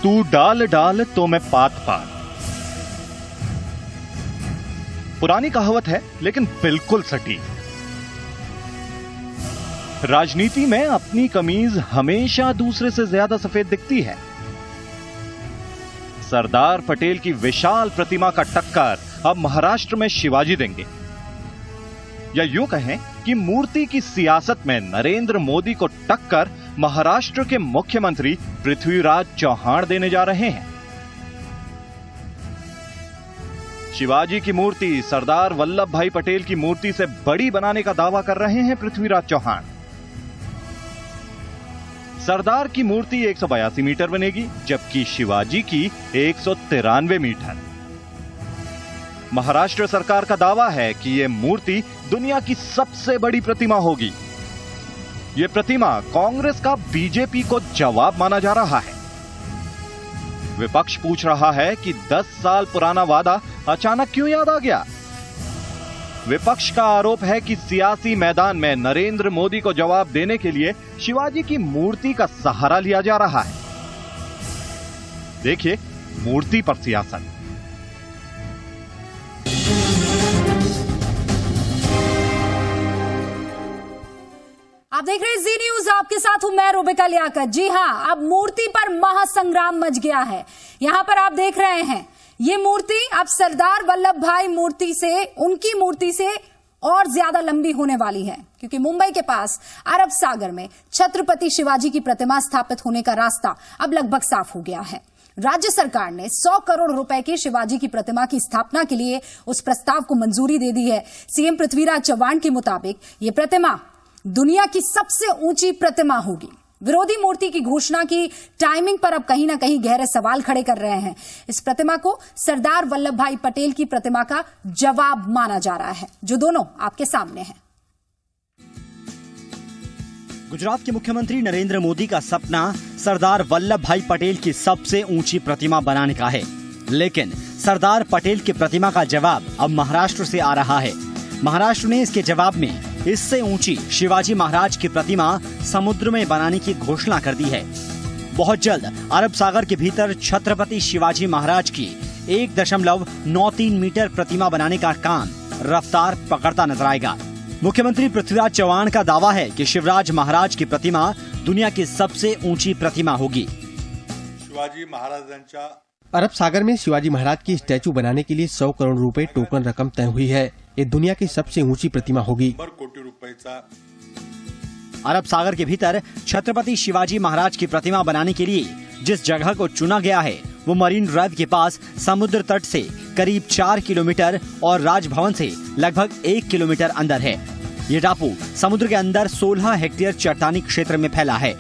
तू डाल डाल तो मैं पात पात। पुरानी कहावत है लेकिन बिल्कुल सटीक। राजनीति में अपनी कमीज हमेशा दूसरे से ज्यादा सफेद दिखती है। सरदार पटेल की विशाल प्रतिमा का टक्कर अब महाराष्ट्र में शिवाजी देंगे, या यूं कहें कि मूर्ति की सियासत में नरेंद्र मोदी को टक्कर महाराष्ट्र के मुख्यमंत्री पृथ्वीराज चौहान देने जा रहे हैं। शिवाजी की मूर्ति सरदार वल्लभ भाई पटेल की मूर्ति से बड़ी बनाने का दावा कर रहे हैं पृथ्वीराज चौहान। सरदार की मूर्ति 182 मीटर बनेगी, जबकि शिवाजी की 193 मीटर। महाराष्ट्र सरकार का दावा है कि यह मूर्ति दुनिया की सबसे बड़ी प्रतिमा होगी। यह प्रतिमा कांग्रेस का बीजेपी को जवाब माना जा रहा है। विपक्ष पूछ रहा है कि 10 साल पुराना वादा अचानक क्यों याद आ गया। विपक्ष का आरोप है कि सियासी मैदान में नरेंद्र मोदी को जवाब देने के लिए शिवाजी की मूर्ति का सहारा लिया जा रहा है। देखिए मूर्ति पर सियासत। आप देख रहे हैं जी न्यूज, आपके साथ हूं मैं रुबिका लियाकत। जी हां, अब मूर्ति पर महासंग्राम मच गया है। यहां पर आप देख रहे हैं ये मूर्ति अब सरदार वल्लभ भाई मूर्ति से, उनकी मूर्ति से और ज्यादा लंबी होने वाली है, क्योंकि मुंबई के पास अरब सागर में छत्रपति शिवाजी की प्रतिमा स्थापित होने का रास्ता अब लगभग साफ हो गया है। राज्य सरकार ने 100 करोड़ रुपए की शिवाजी की प्रतिमा की स्थापना के लिए उस प्रस्ताव को मंजूरी दे दी है। सीएम पृथ्वीराज चौहान के मुताबिक ये प्रतिमा दुनिया की सबसे ऊंची प्रतिमा होगी। विरोधी मूर्ति की घोषणा की टाइमिंग पर अब कहीं ना कहीं गहरे सवाल खड़े कर रहे हैं। इस प्रतिमा को सरदार वल्लभ भाई पटेल की प्रतिमा का जवाब माना जा रहा है, जो दोनों आपके सामने है। गुजरात के मुख्यमंत्री नरेंद्र मोदी का सपना सरदार वल्लभ भाई पटेल की सबसे ऊंची प्रतिमा बनाने का है, लेकिन सरदार पटेल की प्रतिमा का जवाब अब महाराष्ट्र से आ रहा है। महाराष्ट्र ने इसके जवाब में इससे ऊंची शिवाजी महाराज की प्रतिमा समुद्र में बनाने की घोषणा कर दी है। बहुत जल्द अरब सागर के भीतर छत्रपति शिवाजी महाराज की 1.93 मीटर प्रतिमा बनाने का काम रफ्तार पकड़ता नजर आएगा। मुख्यमंत्री पृथ्वीराज चौहान का दावा है कि शिवराज महाराज की प्रतिमा दुनिया की सबसे ऊंची प्रतिमा होगी। शिवाजी महाराजांच्या अरब सागर में शिवाजी महाराज की स्टैचू बनाने के लिए 100 करोड़ रुपए टोकन रकम तय हुई है। ये दुनिया की सबसे ऊंची प्रतिमा होगी। कोटी रुपयाचा अरब सागर के भीतर छत्रपति शिवाजी महाराज की प्रतिमा बनाने के लिए जिस जगह को चुना गया है वो मरीन ड्राइव के पास समुद्र तट से करीब 4 किलोमीटर और राजभवन से लगभग 1 किलोमीटर अंदर है। ये टापू समुद्र के अंदर 16 हेक्टेयर चट्टानी क्षेत्र में फैला है।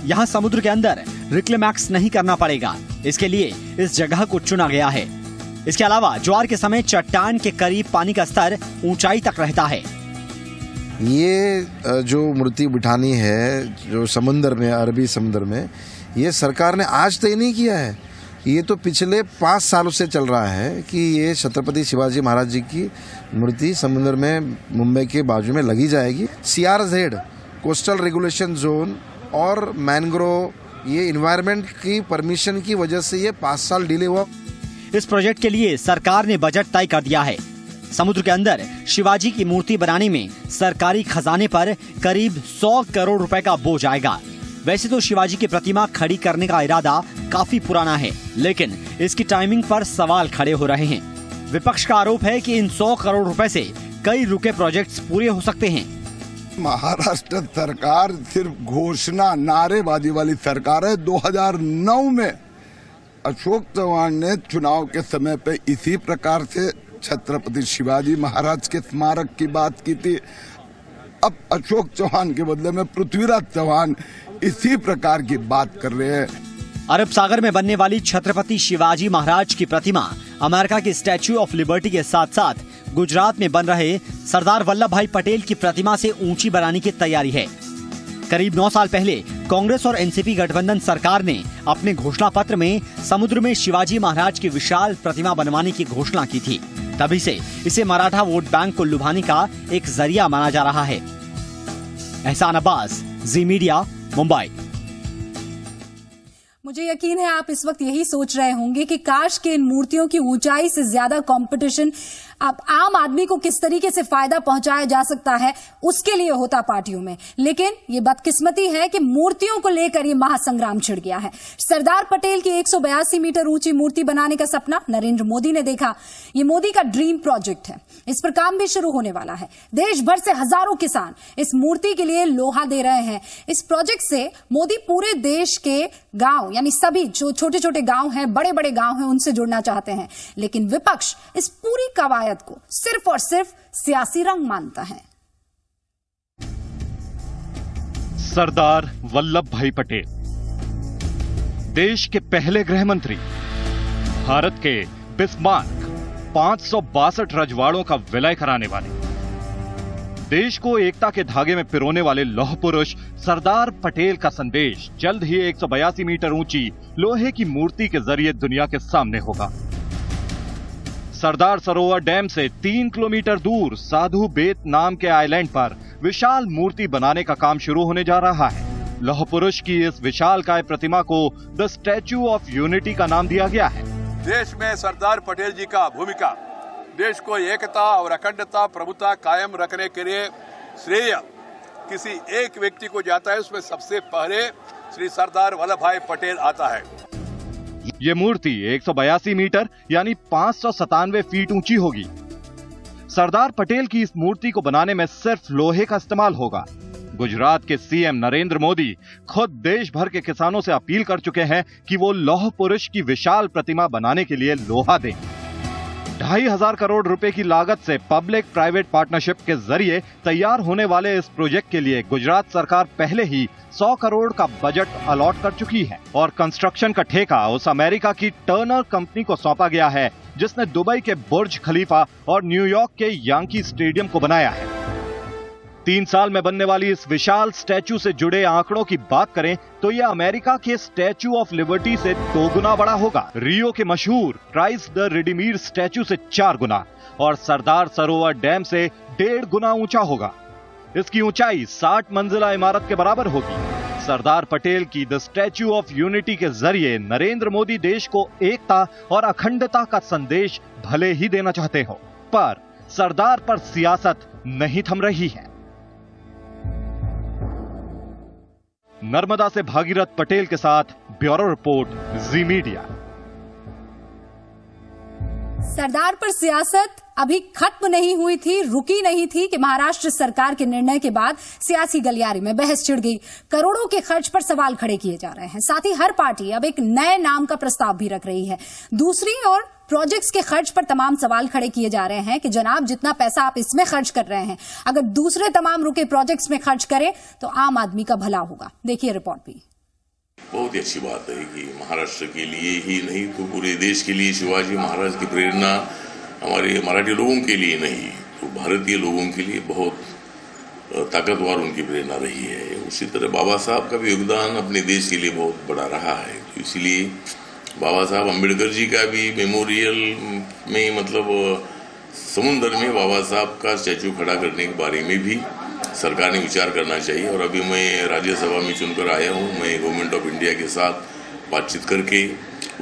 यहाँ समुद्र के अंदर रिक्लेमैक्स नहीं करना पड़ेगा, इसके लिए इस जगह को चुना गया है। इसके अलावा ज्वार के समय चट्टान के करीब पानी का स्तर ऊंचाई तक रहता है। ये जो मूर्ति बिठानी है जो समुद्र में, अरबी समुद्र में, ये सरकार ने आज तय नहीं किया है। ये तो पिछले 5 सालों से चल रहा है कि ये छत्रपति शिवाजी महाराज जी की मूर्ति समुद्र में मुंबई के बाजू में लगी जाएगी। CRZ कोस्टल रेगुलेशन जोन और मैंग्रोव, ये इन्वायरमेंट की परमिशन की वजह से ये 5 साल डिले हुआ। इस प्रोजेक्ट के लिए सरकार ने बजट तय कर दिया है। समुद्र के अंदर शिवाजी की मूर्ति बनाने में सरकारी खजाने पर करीब 100 करोड़ रुपए का बोझ आएगा। वैसे तो शिवाजी की प्रतिमा खड़ी करने का इरादा काफी पुराना है, लेकिन इसकी टाइमिंग पर सवाल खड़े हो रहे हैं। विपक्ष का आरोप है कि इन 100 करोड़ रुपए से कई रुके प्रोजेक्ट्स पूरे हो सकते हैं। महाराष्ट्र सरकार सिर्फ घोषणा नारेबाजी वाली सरकार है। 2009 में अशोक चौहान ने चुनाव के समय पे इसी प्रकार से छत्रपति शिवाजी महाराज के स्मारक की बात की थी। अब अशोक चौहान के बदले में पृथ्वीराज चौहान इसी प्रकार की बात कर रहे हैं। अरब सागर में बनने वाली छत्रपति शिवाजी महाराज की प्रतिमा अमेरिका की स्टैच्यू ऑफ लिबर्टी के साथ साथ गुजरात में बन रहे सरदार वल्लभ भाई पटेल की प्रतिमा से ऊंची बनाने की तैयारी है। करीब 9 साल पहले कांग्रेस और एनसीपी गठबंधन सरकार ने अपने घोषणा पत्र में समुद्र में शिवाजी महाराज की विशाल प्रतिमा बनवाने की घोषणा की थी। तभी से इसे मराठा वोट बैंक को लुभाने का एक जरिया माना जा रहा है। एहसान अब्बास, जी मीडिया, मुंबई। मुझे यकीन है आप इस वक्त यही सोच रहे होंगे कि काश के इन मूर्तियों की ऊंचाई से ज्यादा कंपटीशन अब आम आदमी को किस तरीके से फायदा पहुंचाया जा सकता है उसके लिए होता पार्टियों में। लेकिन ये बदकिस्मती है कि मूर्तियों को लेकर ये महासंग्राम छिड़ गया है। सरदार पटेल की 182 मीटर ऊंची मूर्ति बनाने का सपना नरेंद्र मोदी ने देखा। ये मोदी का ड्रीम प्रोजेक्ट है। इस पर काम भी शुरू होने वाला है। देश भर से हजारों किसान इस मूर्ति के लिए लोहा दे रहे हैं। इस प्रोजेक्ट से मोदी पूरे देश के गांव यानी सभी जो छोटे छोटे गांव हैं, बड़े बड़े गांव हैं, उनसे जुड़ना चाहते हैं। लेकिन विपक्ष इस पूरी कवायद को सिर्फ और सिर्फ सियासी रंग मानता है। सरदार वल्लभ भाई पटेल, देश के पहले गृह मंत्री, भारत के बिस्मार्क, 562 रजवाड़ों का विलय कराने वाले, देश को एकता के धागे में पिरोने वाले लौह पुरुष सरदार पटेल का संदेश जल्द ही 182 मीटर ऊंची लोहे की मूर्ति के जरिए दुनिया के सामने होगा। सरदार सरोवर डैम से 3 किलोमीटर दूर साधु बेत नाम के आइलैंड पर विशाल मूर्ति बनाने का काम शुरू होने जा रहा है। लौह पुरुष की इस विशालकाय प्रतिमा को द स्टैच्यू ऑफ यूनिटी का नाम दिया गया है। देश में सरदार पटेल जी का भूमिका देश को एकता और अखंडता प्रभुता कायम रखने के लिए श्रेय किसी एक व्यक्ति को जाता है। उसमें सबसे पहले श्री सरदार वल्लभ भाई पटेल आता है। ये मूर्ति 182 मीटर यानी 597 फीट ऊंची होगी। सरदार पटेल की इस मूर्ति को बनाने में सिर्फ लोहे का इस्तेमाल होगा। गुजरात के सीएम नरेंद्र मोदी खुद देश भर के किसानों से अपील कर चुके हैं कि वो लौह पुरुष की विशाल प्रतिमा बनाने के लिए लोहा दें। 2,500 करोड़ रुपए की लागत से पब्लिक प्राइवेट पार्टनरशिप के जरिए तैयार होने वाले इस प्रोजेक्ट के लिए गुजरात सरकार पहले ही 100 करोड़ का बजट अलॉट कर चुकी है और कंस्ट्रक्शन का ठेका उस अमेरिका की टर्नर कंपनी को सौंपा गया है जिसने दुबई के बुर्ज खलीफा और न्यूयॉर्क के यांकी स्टेडियम को बनाया है। 3 साल में बनने वाली इस विशाल स्टैच्यू से जुड़े आंकड़ों की बात करें तो यह अमेरिका के स्टैच्यू ऑफ लिबर्टी से 2 गुना बड़ा होगा, रियो के मशहूर क्राइस्ट द रिडीमीर स्टैच्यू से 4 गुना और सरदार सरोवर डैम से 1.5 गुना ऊंचा होगा। इसकी ऊंचाई 60 मंजिला इमारत के बराबर होगी। सरदार पटेल की द स्टैच्यू ऑफ यूनिटी के जरिए नरेंद्र मोदी देश को एकता और अखंडता का संदेश भले ही देना चाहते हो, पर सरदार पर सियासत नहीं थम रही है। नर्मदा से भागीरथ पटेल के साथ ब्यूरो रिपोर्ट, जी मीडिया। सरदार पर सियासत अभी खत्म नहीं हुई थी, रुकी नहीं थी कि महाराष्ट्र सरकार के निर्णय के बाद सियासी गलियारे में बहस छिड़ गई। करोड़ों के खर्च पर सवाल खड़े किए जा रहे हैं। साथ ही हर पार्टी अब एक नए नाम का प्रस्ताव भी रख रही है। दूसरी ओर प्रोजेक्ट्स के खर्च पर तमाम सवाल खड़े किए जा रहे हैं कि जनाब जितना पैसा आप इसमें खर्च कर रहे हैं, अगर दूसरे तमाम रुके प्रोजेक्ट्स में खर्च करें तो आम आदमी का भला होगा। देखिए रिपोर्ट भी। बहुत ही अच्छी बात है कि महाराष्ट्र के लिए ही नहीं तो पूरे देश के लिए शिवाजी महाराज की प्रेरणा हमारे मराठी लोगों के लिए नहीं तो भारतीय लोगों के लिए बहुत ताकतवर उनकी प्रेरणा रही है। उसी तरह बाबा साहब का भी योगदान अपने देश के लिए बहुत बड़ा रहा है। तो इसलिए बाबा साहब अम्बेडकर जी का भी मेमोरियल में मतलब समुद्र में बाबा साहब का स्टैचू खड़ा करने के बारे में भी सरकार ने विचार करना चाहिए। और अभी मैं राज्यसभा में चुनकर आया हूँ, मैं गवर्नमेंट ऑफ इंडिया के साथ बातचीत करके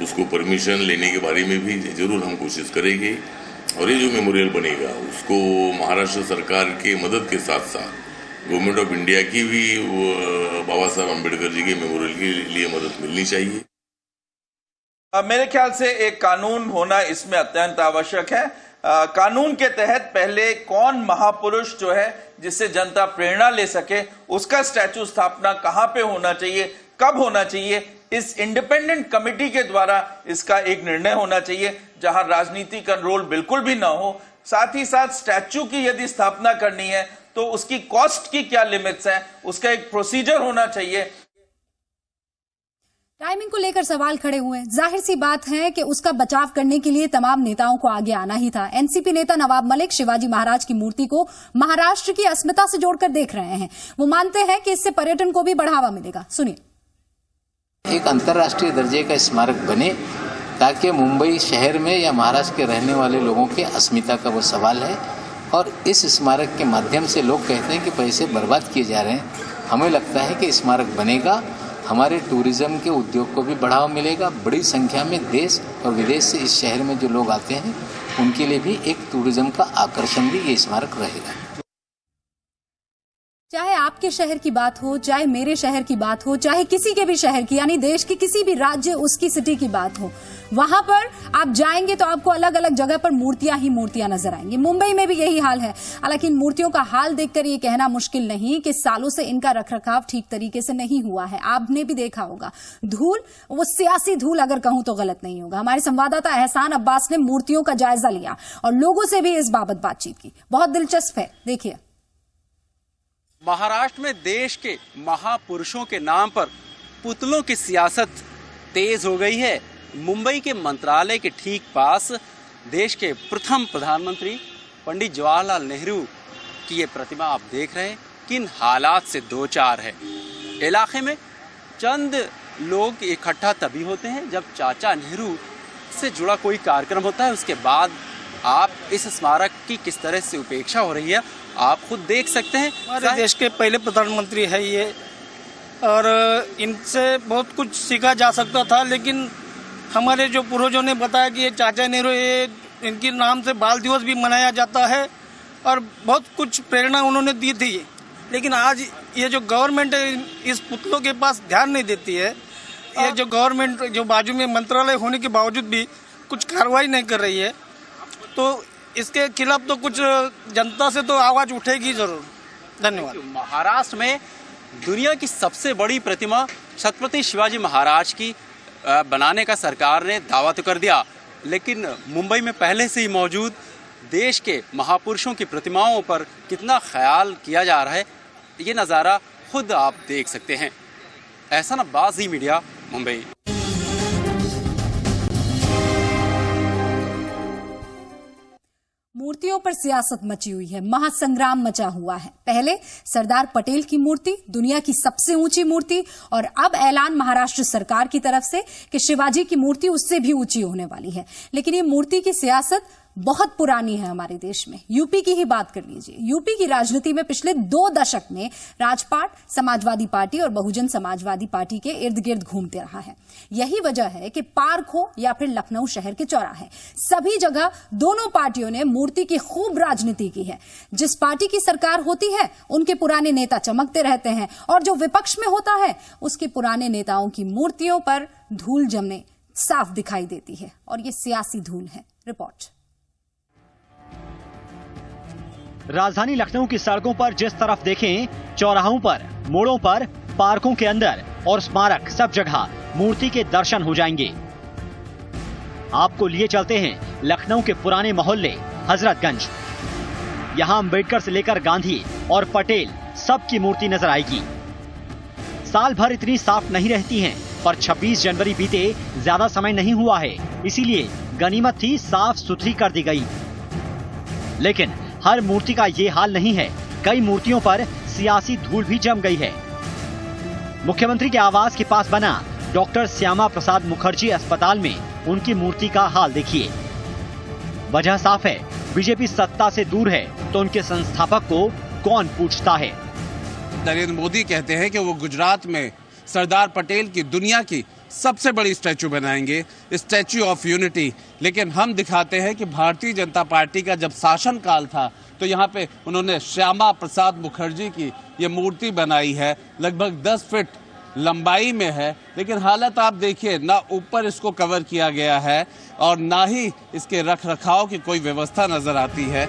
उसको परमिशन लेने के बारे में भी जरूर हम कोशिश करेंगे। और ये जो मेमोरियल बनेगा उसको महाराष्ट्र सरकार के मदद के साथ साथ गवर्नमेंट ऑफ इंडिया की भी बाबा साहब अम्बेडकर जी के मेमोरियल के लिए मदद मिलनी चाहिए। मेरे ख्याल से एक कानून होना इसमें अत्यंत आवश्यक है। कानून के तहत पहले कौन महापुरुष जो है जिससे जनता प्रेरणा ले सके, उसका स्टैचू स्थापना कहां पे होना चाहिए, कब होना चाहिए, इस इंडिपेंडेंट कमेटी के द्वारा इसका एक निर्णय होना चाहिए जहां राजनीति का रोल बिल्कुल भी ना हो। साथ ही साथ स्टैचू की यदि स्थापना करनी है तो उसकी कॉस्ट की क्या लिमिट्स हैं, उसका एक प्रोसीजर होना चाहिए। टाइमिंग को लेकर सवाल खड़े हुए। जाहिर सी बात है कि उसका बचाव करने के लिए तमाम नेताओं को आगे आना ही था। एनसीपी नेता नवाब मलिक शिवाजी महाराज की मूर्ति को महाराष्ट्र की अस्मिता से जोड़कर देख रहे हैं। वो मानते हैं कि इससे पर्यटन को भी बढ़ावा मिलेगा। सुनिए। एक अंतर्राष्ट्रीय दर्जे का स्मारक बने ताकि मुंबई शहर में या महाराष्ट्र के रहने वाले लोगों के अस्मिता का वो सवाल है। और इस स्मारक के माध्यम से लोग कहते हैं कि पैसे बर्बाद किए जा रहे हैं। हमें लगता है कि स्मारक बनेगा, हमारे टूरिज्म के उद्योग को भी बढ़ावा मिलेगा। बड़ी संख्या में देश और विदेश से इस शहर में जो लोग आते हैं उनके लिए भी एक टूरिज्म का आकर्षण भी ये स्मारक रहेगा। चाहे आपके शहर की बात हो, चाहे मेरे शहर की बात हो, चाहे किसी के भी शहर की, यानी देश के किसी भी राज्य उसकी सिटी की बात हो, वहां पर आप जाएंगे तो आपको अलग अलग जगह पर मूर्तियां ही मूर्तियां नजर आएंगी। मुंबई में भी यही हाल है। हालांकि इन मूर्तियों का हाल देखकर ये कहना मुश्किल नहीं कि सालों से इनका रखरखाव ठीक तरीके से नहीं हुआ है। आपने भी देखा होगा, धूल, वो सियासी धूल अगर कहूं तो गलत नहीं होगा। हमारे संवाददाता एहसान अब्बास ने मूर्तियों का जायजा लिया और लोगों से भी इस बाबत बातचीत की। बहुत दिलचस्प है, देखिए। महाराष्ट्र में देश के महापुरुषों के नाम पर पुतलों की सियासत तेज हो गई है। मुंबई के मंत्रालय के ठीक पास देश के प्रथम प्रधानमंत्री पंडित जवाहरलाल नेहरू की ये प्रतिमा आप देख रहे हैं किन हालात से दो चार है। इलाके में चंद लोग इकट्ठा तभी होते हैं जब चाचा नेहरू से जुड़ा कोई कार्यक्रम होता है। उसके बाद आप इस स्मारक की किस तरह से उपेक्षा हो रही है आप खुद देख सकते हैं। हमारे देश के पहले प्रधानमंत्री है ये, और इनसे बहुत कुछ सीखा जा सकता था, लेकिन हमारे जो पूर्वजों ने बताया कि ये चाचा नेहरू, ये इनके नाम से बाल दिवस भी मनाया जाता है और बहुत कुछ प्रेरणा उन्होंने दी थी। लेकिन आज ये जो गवर्नमेंट है इस पुतलों के पास ध्यान नहीं देती है। ये जो गवर्नमेंट जो बाजू में मंत्रालय होने के बावजूद भी कुछ कार्रवाई नहीं कर रही है, तो इसके खिलाफ तो कुछ जनता से तो आवाज उठेगी जरूर। धन्यवाद। महाराष्ट्र में दुनिया की सबसे बड़ी प्रतिमा छत्रपति शिवाजी महाराज की बनाने का सरकार ने दावा तो कर दिया, लेकिन मुंबई में पहले से ही मौजूद देश के महापुरुषों की प्रतिमाओं पर कितना ख्याल किया जा रहा है ये नज़ारा खुद आप देख सकते हैं। एहसान अब्बास, ज़ी मीडिया, मुंबई। मूर्तियों पर सियासत मची हुई है, महासंग्राम मचा हुआ है। पहले सरदार पटेल की मूर्ति दुनिया की सबसे ऊंची मूर्ति, और अब ऐलान महाराष्ट्र सरकार की तरफ से कि शिवाजी की मूर्ति उससे भी ऊंची होने वाली है। लेकिन ये मूर्ति की सियासत बहुत पुरानी है हमारे देश में। यूपी की ही बात कर लीजिए। यूपी की राजनीति में पिछले 2 दशक में राजपाट, समाजवादी पार्टी और बहुजन समाजवादी पार्टी के इर्द गिर्द घूमते रहा है। यही वजह है कि पार्क हो या फिर लखनऊ शहर के चौराहे, सभी जगह दोनों पार्टियों ने मूर्ति की खूब राजनीति की है। जिस पार्टी की सरकार होती है उनके पुराने नेता चमकते रहते हैं, और जो विपक्ष में होता है उसके पुराने नेताओं की मूर्तियों पर धूल जमने साफ दिखाई देती है, और ये सियासी धूल है। रिपोर्ट। राजधानी लखनऊ की सड़कों पर जिस तरफ देखें, चौराहों पर, मोड़ों पर, पार्कों के अंदर और स्मारक, सब जगह मूर्ति के दर्शन हो जाएंगे। आपको लिए चलते हैं लखनऊ के पुराने मोहल्ले हजरतगंज। यहाँ अंबेडकर से लेकर गांधी और पटेल सबकी मूर्ति नजर आएगी। साल भर इतनी साफ नहीं रहती हैं, पर 26 जनवरी बीते ज्यादा समय नहीं हुआ है, इसीलिए गनीमत थी साफ सुथरी कर दी गई। लेकिन हर मूर्ति का ये हाल नहीं है। कई मूर्तियों पर सियासी धूल भी जम गई है। मुख्यमंत्री के आवास के पास बना डॉक्टर श्यामा प्रसाद मुखर्जी अस्पताल में उनकी मूर्ति का हाल देखिए। वजह साफ है, बीजेपी सत्ता से दूर है तो उनके संस्थापक को कौन पूछता है। नरेंद्र मोदी कहते हैं कि वो गुजरात में सरदार पटेल की दुनिया की सबसे बड़ी स्टैचू बनाएंगे, स्टैचू ऑफ यूनिटी। लेकिन हम दिखाते हैं कि भारतीय जनता पार्टी का जब शासनकाल था तो यहाँ पे उन्होंने श्यामा प्रसाद मुखर्जी की ये मूर्ति बनाई है, लगभग 10 फीट लंबाई में है। लेकिन हालत आप देखिए, ना ऊपर इसको कवर किया गया है और ना ही इसके रख रखाव की कोई व्यवस्था नजर आती है।